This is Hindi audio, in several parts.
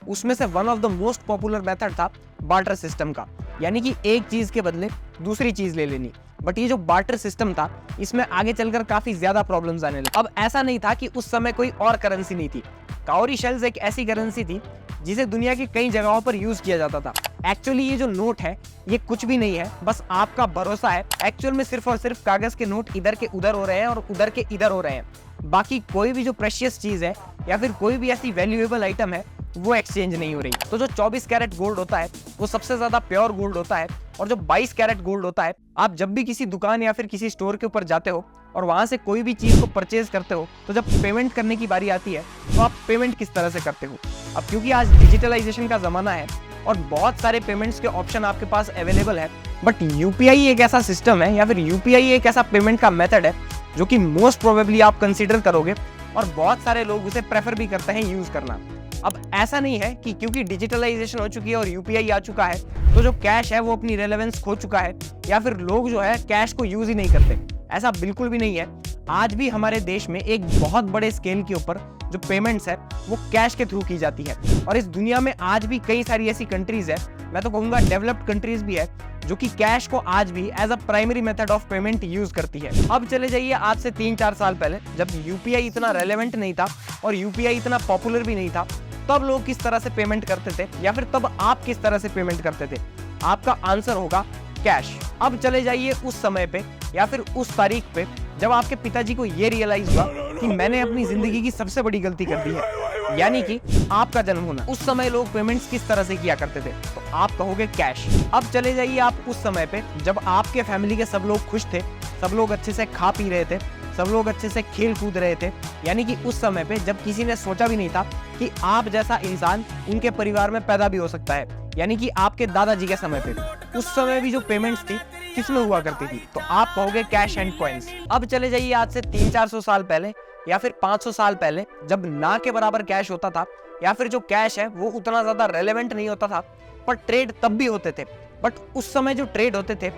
उसमें से one of the most popular method था बार्टर सिस्टम का, यानी कि एक चीज के बदले दूसरी चीज ले लेनी। बट ये जो बार्टर सिस्टम था, इसमें आगे चलकर काफी ज्यादा प्रॉब्लम्स आने लगे। अब ऐसा नहीं था कि उस समय कोई और करेंसी नहीं थी। काउरी शेल्स एक ऐसी करेंसी थी जिसे दुनिया की कई जगहों पर यूज किया जाता था। एक्चुअली ये जो नोट है ये कुछ भी नहीं है, बस आपका भरोसा है। एक्चुअल में सिर्फ और सिर्फ कागज के नोट इधर के उधर हो रहे हैं और उधर के इधर हो रहे हैं। बाकी कोई भी जो प्रेशियस चीज है या फिर कोई भी ऐसी वैल्यूएबल आइटम है वो एक्सचेंज नहीं हो रही। तो जो 24 कैरेट गोल्ड होता है वो सबसे ज्यादा प्योर गोल्ड होता है, और जो 22 कैरेट गोल्ड होता है, आप जब भी किसी दुकान या फिर किसी स्टोर के ऊपर जाते हो और वहां से कोई भी चीज को परचेज करते हो, तो जब पेमेंट करने की बारी आती है तो आप पेमेंट किस तरह से करते हो। अब क्योंकि आज डिजिटलाइजेशन का जमाना है और बहुत सारे पेमेंट्स के ऑप्शन आपके पास अवेलेबल है, बट यूपीआई एक ऐसा सिस्टम है या फिर यूपीआई एक ऐसा पेमेंट का मेथड है जो कि मोस्ट प्रोबेबली आप कंसीडर करोगे और बहुत सारे लोग उसे प्रेफर भी करते हैं यूज करना। अब ऐसा नहीं है कि क्योंकि डिजिटलाइजेशन हो चुकी है और यूपीआई आ चुका है तो जो कैश है वो अपनी रेलेवेंस खो चुका है या फिर लोग जो है कैश को यूज ही नहीं करते। ऐसा बिल्कुल भी नहीं है। आज भी हमारे देश में एक बहुत बड़े स्केल के ऊपर जो पेमेंट्स है वो कैश के थ्रू की जाती है, और इस दुनिया में आज भी कई सारी ऐसी कंट्रीज है, मैं तो कहूंगा डेवलप्ड कंट्रीज भी है, जो कि कैश को आज भी as a primary method of payment use करती है। अब चले जाइए आज से 3-4 साल पहले, जब यूपीआई इतना रेलेवेंट नहीं था और यूपीआई इतना पॉपुलर भी नहीं था, तब लोग किस तरह से पेमेंट करते थे या फिर तब आप किस तरह से पेमेंट करते थे। आपका आंसर होगा कैश। अब चले जाइए उस समय पे या फिर उस तारीख पे जब आपके पिताजी को ये रियलाइज हुआ कि मैंने अपनी जिंदगी की सबसे बड़ी गलती कर दी है, यानी कि आपका जन्म होना। उस समय लोग पेमेंट्स किस तरह से किया करते थे, तो आप कहोगे कैश। अब चले जाइए आप उस समय पे जब आपके फैमिली के सब लोग खुश थे, सब लोग अच्छे से खा पी रहे थे, सब लोग अच्छे से खेल कूद रहे थे, यानी कि उस समय पे जब किसी ने सोचा भी नहीं था कि आप जैसा इंसान उनके परिवार में पैदा भी हो सकता है, यानी कि आपके दादाजी के समय पे। उस समय भी जो पेमेंट्स थी किसमें हुआ करती थी, तो आप कहोगे कैश एंड कॉइन्स। अब चले जाइए आज से 300-400 साल पहले या फिर 500 साल पहले, जब ना के बराबर कैश होता था या फिर जो कैश है वो उतना ज्यादा रेलेवेंट नहीं होता था, पर ट्रेड तब भी होते थे। बट उस समय जो ट्रेड होते थे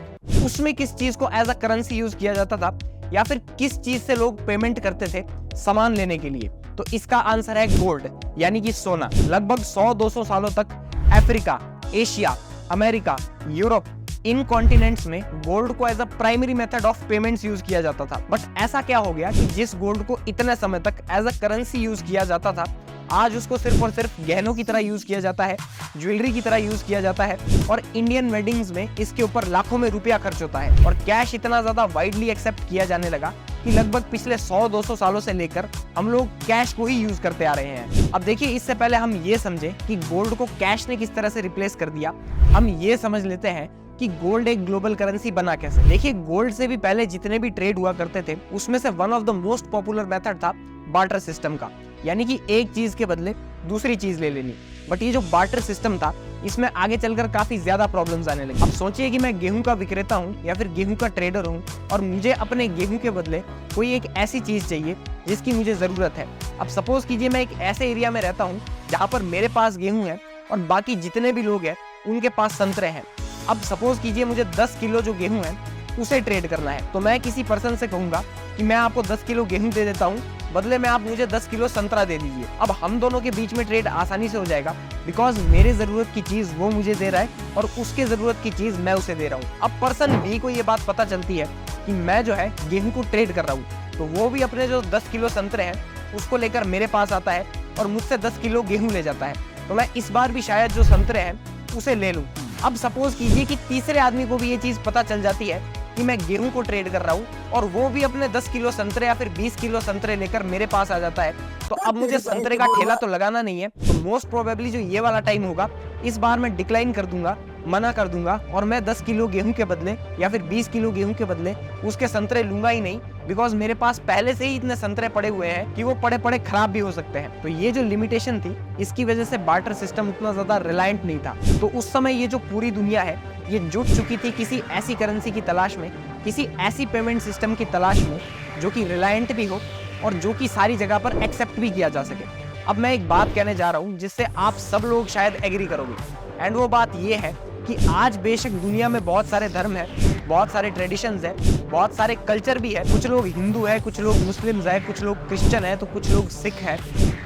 उसमें किस चीज को एज अ करेंसी यूज किया जाता था या फिर किस चीज से लोग पेमेंट करते थे सामान लेने के लिए, तो इसका आंसर है गोल्ड, यानी कि सोना। लगभग 100-200 सालों तक अफ्रीका, एशिया, अमेरिका, यूरोप, इन कॉन्टिनेंट्स में गोल्ड को as a primary method of payments use किया जाता था। बट ऐसा क्या हो गया कि जिस गोल्ड को इतने समय तक एज अ करेंसी यूज किया जाता था, आज उसको सिर्फ और सिर्फ गहनों की तरह यूज किया जाता है, ज्वेलरी की तरह यूज किया जाता है, और इंडियन वेडिंग्स में इसके ऊपर लाखों में रुपया खर्च होता है। और कैश इतना ज्यादा वाइडली एक्सेप्ट किया जाने लगा कि लगभग पिछले 100-200 सालों से लेकर हम लोग कैश को ही यूज करते आ रहे हैं। अब देखिए, इससे पहले हम ये समझे कि गोल्ड को कैश ने किस तरह से रिप्लेस कर दिया, हम ये समझ लेते हैं कि गोल्ड एक ग्लोबल करेंसी बना कैसे। देखिए, गोल्ड से भी पहले जितने भी ट्रेड हुआ करते थे उसमें से one of the most popular method था बार्टर सिस्टम का, यानी कि एक चीज के बदले दूसरी चीज ले लेनी। बट ये जो बार्टर सिस्टम था, इसमें आगे चलकर काफी ज्यादा प्रॉब्लम्स आने लगी। अब सोचिए कि मैं गेहूं का विक्रेता हूं या फिर गेहूं का ट्रेडर हूं और मुझे अपने गेहूं के बदले कोई एक ऐसी चीज चाहिए जिसकी मुझे जरूरत है। अब सपोज कीजिए मैं एक ऐसे एरिया में रहता हूं जहां पर मेरे पास गेहूं है और बाकी जितने भी लोग हैं उनके पास संतरे हैं। अब सपोज कीजिए मुझे 10 किलो जो गेहूं है उसे ट्रेड करना है, तो मैं किसी पर्सन से कहूंगा कि मैं आपको 10 किलो गेहूं दे देता हूं, बदले में आप मुझे 10 किलो संतरा दे दीजिए। अब हम दोनों के बीच में ट्रेड आसानी से हो जाएगा, बिकॉज मेरे जरूरत की चीज वो मुझे दे रहा है और उसके जरूरत की चीज मैं उसे दे रहा हूँ। अब पर्सन बी को ये बात पता चलती है कि मैं जो है गेहूं को ट्रेड कर रहा हूँ, तो वो भी अपने जो 10 किलो संतरे हैं उसको लेकर मेरे पास आता है और मुझसे 10 किलो गेहूं ले जाता है, तो मैं इस बार भी शायद जो संतरे हैं उसे ले लूं। अब सपोज कीजिए कि तीसरे आदमी को भी ये चीज पता चल जाती है कि मैं गेहूं को ट्रेड कर रहा हूं और वो भी अपने 10 किलो संतरे या फिर 20 किलो संतरे लेकर मेरे पास आ जाता है, तो अब मुझे संतरे का ठेला तो लगाना नहीं है, तो मोस्ट प्रोबेबली जो ये वाला टाइम होगा इस बार मैं डिक्लाइन कर दूंगा, मना कर दूंगा, और मैं 10 किलो गेहूं के बदले या फिर 20 किलो गेहूं के बदले उसके संतरे लूंगा ही नहीं, बिकॉज मेरे पास पहले से ही इतने संतरे पड़े हुए हैं कि वो पड़े पड़े खराब भी हो सकते हैं। तो ये जो लिमिटेशन थी, इसकी वजह से बार्टर सिस्टम उतना ज्यादा रिलायंट नहीं था। तो उस समय ये जो पूरी दुनिया है ये जुट चुकी थी किसी ऐसी करेंसी की तलाश में, किसी ऐसी पेमेंट सिस्टम की तलाश में जो कि रिलायंट भी हो और जो कि सारी जगह पर एक्सेप्ट भी किया जा सके। अब मैं एक बात कहने जा रहा हूँ जिससे आप सब लोग शायद एग्री करोगे, एंड वो बात ये है कि आज बेशक दुनिया में बहुत सारे धर्म है, बहुत सारे ट्रेडिशंस है, बहुत सारे कल्चर भी है, कुछ लोग हिंदू है, कुछ लोग मुस्लिम्स है, कुछ लोग क्रिश्चियन है, तो कुछ लोग सिख है।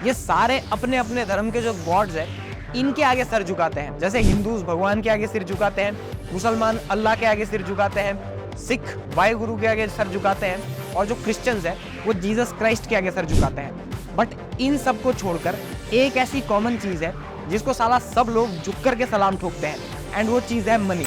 ये सारे अपने अपने धर्म के जो गॉड्स है इनके आगे सर झुकाते हैं। जैसे हिंदूज भगवान के आगे सिर झुकाते हैं, मुसलमान अल्लाह के आगे सिर झुकाते हैं, सिख वाहिगुरु के आगे सर झुकाते हैं, और जो क्रिश्चियंस है वो जीसस क्राइस्ट के आगे सर झुकाते हैं। बट इन सब को छोड़कर एक ऐसी कॉमन चीज है जिसको साला सब लोग झुक करके सलाम ठोकते हैं, एंड वो चीज है मनी।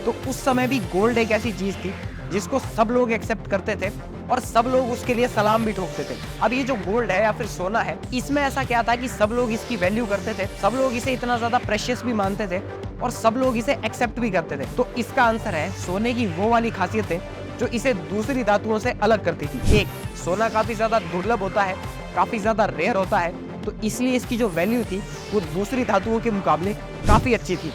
तो उस समय भी गोल्ड एक ऐसी चीज थी जिसको सब लोग एक्सेप्ट करते थे और सब लोग उसके लिए सलाम भी ठोकते थे। अब ये जो गोल्ड है या फिर सोना है, इसमें ऐसा क्या था कि सब लोग इसकी वैल्यू करते थे, सब लोग इसे इतना ज्यादा प्रेशियस भी मानते थे और सब लोग इसे एक्सेप्ट भी करते थे। तो इसका आंसर है सोने की वो वाली खासियतें जो इसे दूसरी धातुओं से अलग करती थी। एक, सोना काफी ज्यादा दुर्लभ होता है, काफी ज्यादा रेयर होता है, तो इसलिए इसकी जो वैल्यू थी वो दूसरी धातुओं के मुकाबले काफी अच्छी थी।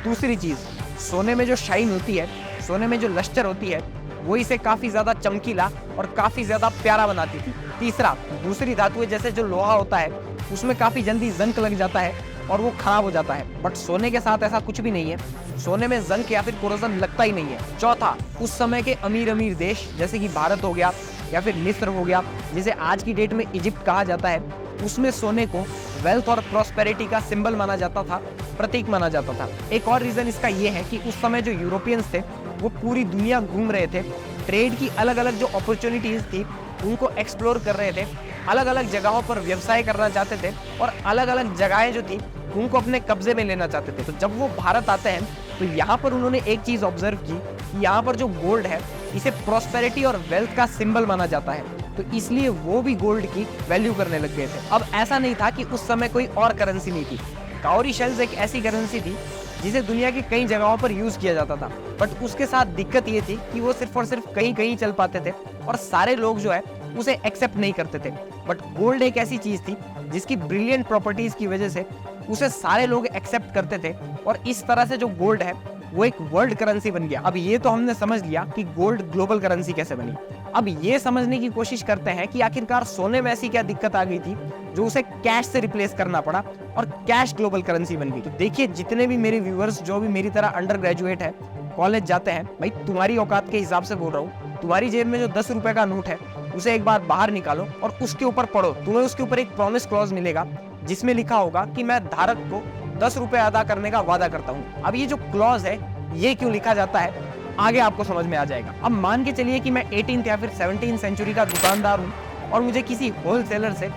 दूसरी चीज, सोने में जो शाइन होती है, सोने में जो लश्टर होती है, वो इसे काफी ज्यादा चमकीला और काफी ज्यादा प्यारा बनाती थी। तीसरा, दूसरी धातुएं जैसे जो लोहा होता है उसमें काफी जल्दी जंग लग जाता है और वो खराब हो जाता है, बट सोने के साथ ऐसा कुछ भी नहीं है, सोने में जंग या फिर कोरोजन लगता ही नहीं है। चौथा, उस समय के अमीर अमीर देश जैसे कि भारत हो गया या फिर मिस्र हो गया, जिसे आज की डेट में इजिप्ट कहा जाता है, उसमें सोने को वेल्थ और प्रॉस्पेरिटी का सिंबल माना जाता था, प्रतीक माना जाता था। एक और रीजन इसका ये है कि उस समय जो यूरोपियंस थे वो पूरी दुनिया घूम रहे थे, ट्रेड की अलग अलग जो अपॉर्चुनिटीज थी उनको एक्सप्लोर कर रहे थे, अलग अलग जगहों पर व्यवसाय करना चाहते थे और अलग अलग जगहें जो थी उनको अपने कब्जे में लेना चाहते थे। तो जब वो भारत आते हैं तो यहाँ पर उन्होंने एक चीज ऑब्जर्व की कि यहाँ पर जो गोल्ड है इसे प्रॉस्पेरिटी और वेल्थ का सिंबल माना जाता है, तो इसलिए वो भी गोल्ड की वैल्यू करने लग गए थे। अब ऐसा नहीं था कि उस समय कोई और करेंसी नहीं थी, काउरी शेल्स एक ऐसी करेंसी थी जिसे दुनिया की कई जगहों पर यूज किया जाता था, बट उसके साथ दिक्कत ये थी कि वो सिर्फ और सिर्फ कहीं कहीं चल पाते थे और सारे लोग जो है उसे एक्सेप्ट नहीं करते थे। बट गोल्ड एक ऐसी चीज थी जिसकी ब्रिलियंट प्रॉपर्टीज की वजह से उसे सारे लोग एक्सेप्ट करते थे और इस तरह से जो गोल्ड है वो एक वर्ल्ड करेंसी बन गया। अब ये तो हमने समझ लिया कि गोल्ड ग्लोबल करेंसी कैसे बनी। अब ये समझने की कोशिश करते हैं कि आखिरकार सोने में ऐसी क्या दिक्कत आ गई थी जो उसे कैश से रिप्लेस करना पड़ा और कैश ग्लोबल करेंसी बन गई। तो देखिए, जितने भी मेरे व्यूअर्स जो भी मेरी तरह अंडर ग्रेजुएट है, कॉलेज जाते हैं, भाई तुम्हारी औकात के हिसाब से बोल रहा हूँ, तुम्हारी जेब में जो 10 रुपए का नोट है उसे एक बार बाहर निकालो और उसके ऊपर पढ़ो, तुम्हें उसके ऊपर एक प्रॉमिस क्लॉज मिलेगा जिसमें लिखा होगा कि मैं धारक को 10 रुपए अदा करने का वादा करता हूँ। अब ये जो क्लॉज है ये क्यों लिखा जाता है आगे आपको समझ में आ जाएगा। अब मान के चलिए कि मैं 18th या फिर 17th सेंचुरी का दुकानदार हूँ और मुझे किसी होलसेलर से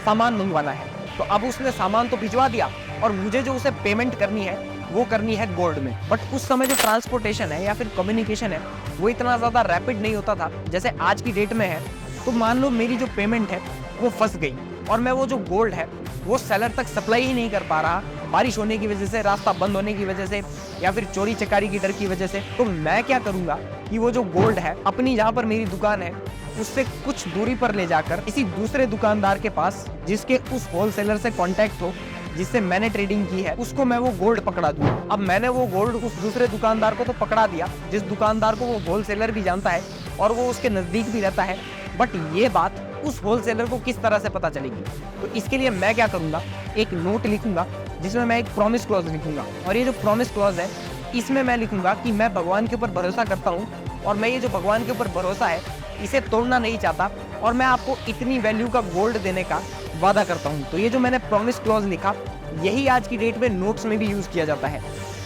सामान मंगवाना है, तो अब उसने सामान तो भिजवा दिया और मुझे जो उसे पेमेंट करनी है वो करनी है गोल्ड में। बट उस समय जो ट्रांसपोर्टेशन है या फिर कम्युनिकेशन है वो इतना ज्यादा रैपिड नहीं होता था जैसे आज की डेट में है। तो मान लो मेरी जो पेमेंट है वो फंस गई और मैं वो जो गोल्ड है वो सेलर तक सप्लाई ही नहीं कर पा रहा, बारिश होने की वजह से, रास्ता बंद होने की वजह से या फिर चोरी चकारी की डर की वजह से। तो मैं क्या करूंगा कि वो जो गोल्ड है अपनी जहाँ पर मेरी दुकान है उससे कुछ दूरी पर ले जाकर किसी दूसरे दुकानदार के पास जिसके उस होलसेलर से कांटेक्ट हो, जिससे मैंने ट्रेडिंग की है, उसको मैं वो गोल्ड पकड़ा दूं। अब मैंने वो गोल्ड उस दूसरे दुकानदार को तो पकड़ा दिया जिस दुकानदार को वो होलसेलर भी जानता है और वो उसके नजदीक भी रहता है, बट ये बात उस होलसेलर को किस तरह से पता चलेगी? तो इसके लिए मैं क्या करूंगा, एक नोट लिखूंगा जिसमें मैं एक प्रॉमिस क्लॉज लिखूंगा और ये जो प्रॉमिस क्लॉज है इसमें मैं लिखूंगा कि मैं भगवान के ऊपर भरोसा करता हूँ और मैं ये जो भगवान के ऊपर भरोसा है इसे तोड़ना नहीं चाहता और मैं आपको इतनी वैल्यू का गोल्ड देने का वादा करता हूँ। तो ये जो मैंने प्रॉमिस क्लॉज लिखा यही आज की डेट में नोट्स में भी यूज किया जाता है।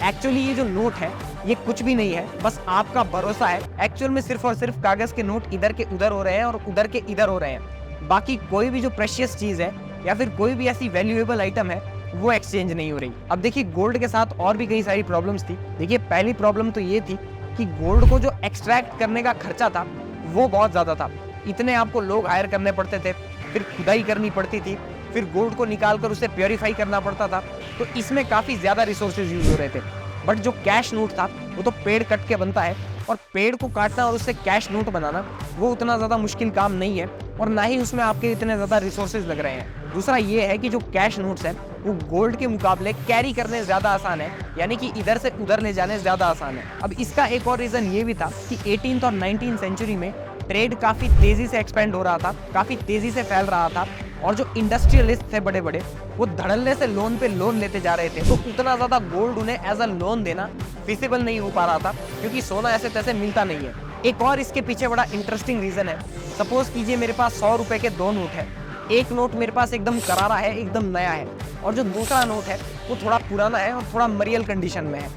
एक्चुअली ये जो नोट है ये कुछ भी नहीं है, बस आपका भरोसा है। एक्चुअल में सिर्फ और सिर्फ कागज के नोट इधर के उधर हो रहे हैं और उधर के इधर हो रहे हैं। बाकी कोई भी जो प्रेशियस चीज है या फिर कोई भी ऐसी वैल्यूएबल आइटम है वो एक्सचेंज नहीं हो रही। अब देखिए, गोल्ड के साथ और भी कई सारी प्रॉब्लम्स थी। देखिए, पहली प्रॉब्लम तो ये थी कि गोल्ड को जो एक्सट्रैक्ट करने का खर्चा था वो बहुत ज्यादा था। इतने आपको लोग हायर करने पड़ते थे, फिर खुदाई करनी पड़ती थी, फिर गोल्ड को निकालकर उसे प्योरीफाई करना पड़ता था, तो इसमें काफी ज्यादा रिसोर्सेज यूज हो रहे थे। बट जो कैश नोट था वो तो पेड़ कट के बनता है और पेड़ को काटना और उससे कैश नोट बनाना वो उतना ज्यादा मुश्किल काम नहीं है और ना ही उसमें आपके इतने ज्यादा रिसोर्सेज लग रहे हैं। दूसरा ये है कि जो कैश नोट्स है वो गोल्ड के मुकाबले कैरी करने ज्यादा आसान है, यानी कि इधर से उधर ले जाने ज्यादा आसान है। अब इसका एक और रीजन ये भी था कि 18th और 19th सेंचुरी में ट्रेड काफी तेजी से एक्सपेंड हो रहा था, काफी तेजी से फैल रहा था और जो इंडस्ट्रियलिस्ट थे बड़े बड़े वो धड़ल्ले से लोन पे लोन लेते जा रहे थे, तो उतना ज्यादा गोल्ड उन्हें एज अ लोन देना फिजिबल नहीं हो पा रहा था क्योंकि सोना ऐसे तैसे मिलता नहीं है। एक और इसके पीछे बड़ा इंटरेस्टिंग रीजन है। सपोज कीजिए मेरे पास 100 रुपए के 2 नोट है। एक नोट मेरे पास एकदम करारा है, एकदम नया है, और जो दूसरा नोट है वो थोड़ा पुराना है और थोड़ा मरियल कंडीशन में है।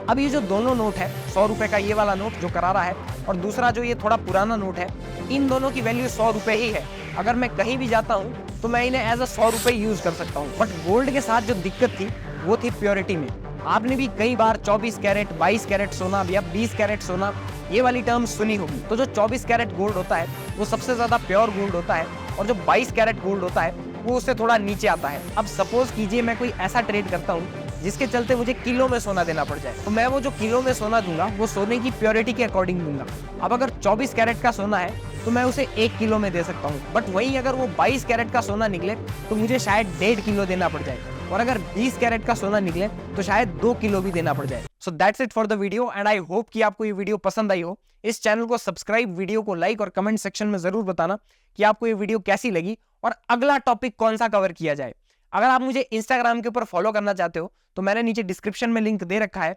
अब ये जो दोनों नोट है, 100 रुपए का ये वाला नोट जो करारा है और दूसरा जो ये थोड़ा पुराना नोट है, इन दोनों की वैल्यू 100 रुपए ही है। अगर मैं कहीं भी जाता हूँ तो मैं इन्हें एज अ 100 रुपए यूज कर सकता हूँ। बट गोल्ड के साथ जो दिक्कत थी वो थी प्योरिटी में। आपने भी कई बार 24 कैरेट, 22 कैरेट सोना या 20 कैरेट सोना ये वाली टर्म सुनी होगी। तो जो 24 कैरेट गोल्ड होता है वो सबसे ज्यादा प्योर गोल्ड होता है, और जो 22 कैरेट गोल्ड होता है वो उससे थोड़ा नीचे आता है। अब सपोज कीजिए मैं कोई ऐसा ट्रेड करता हूँ जिसके चलते मुझे किलो में सोना देना पड़ जाए, तो मैं वो जो किलो में सोना दूंगा वो सोने की प्योरिटी के अकॉर्डिंग दूंगा। अब अगर 24 कैरेट का सोना है तो मैं उसे 1 किलो में दे सकता हूँ, बट वहीं अगर वो 22 कैरेट का सोना निकले तो मुझे शायद 1.5 किलो देना पड़ जाए, और अगर 20 कैरेट का सोना निकले तो शायद 2 किलो भी देना पड़ जाए। So that's it for the video, and I hope कि आपको ये वीडियो पसंद आई हो। इस चैनल को सब्सक्राइब, वीडियो को लाइक और कमेंट सेक्शन में जरूर बताना कि आपको ये वीडियो कैसी लगी और अगला टॉपिक कौन सा कवर किया जाए। अगर आप मुझे इंस्टाग्राम के ऊपर फॉलो करना चाहते हो तो मैंने नीचे डिस्क्रिप्शन में लिंक दे रखा है।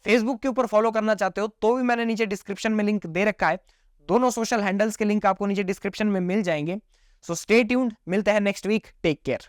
फेसबुक के ऊपर फॉलो करना चाहते हो तो भी मैंने नीचे डिस्क्रिप्शन में लिंक दे रखा है। दोनों सोशल हैंडल्स के लिंक आपको नीचे डिस्क्रिप्शन में मिल जाएंगे। सो स्टे ट्यून्ड, मिलते हैं नेक्स्ट वीक। Take care.